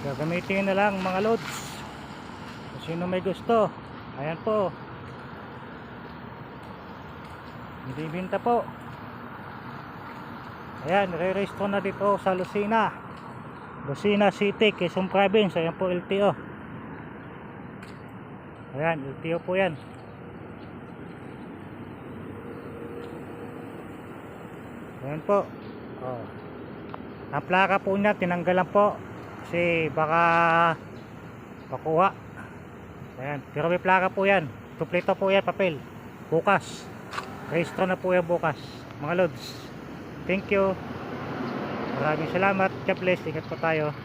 Gagamitin na lang mga loads kung sino may gusto. Ayan po, hindi binta po. Ayan, re-restore na dito sa Lucena City, Quezon Province. Ayan po, LTO. Ayan, LTO po yan. Ayan po. Oh. Ang plaka po niya tinanggalan po kasi baka makuha. Ayan, pero may plaka po yan. Kompleto po yan, papel. Bukas rehistro na po yan bukas mga lods. Thank you, maraming salamat. God bless, ingat po tayo.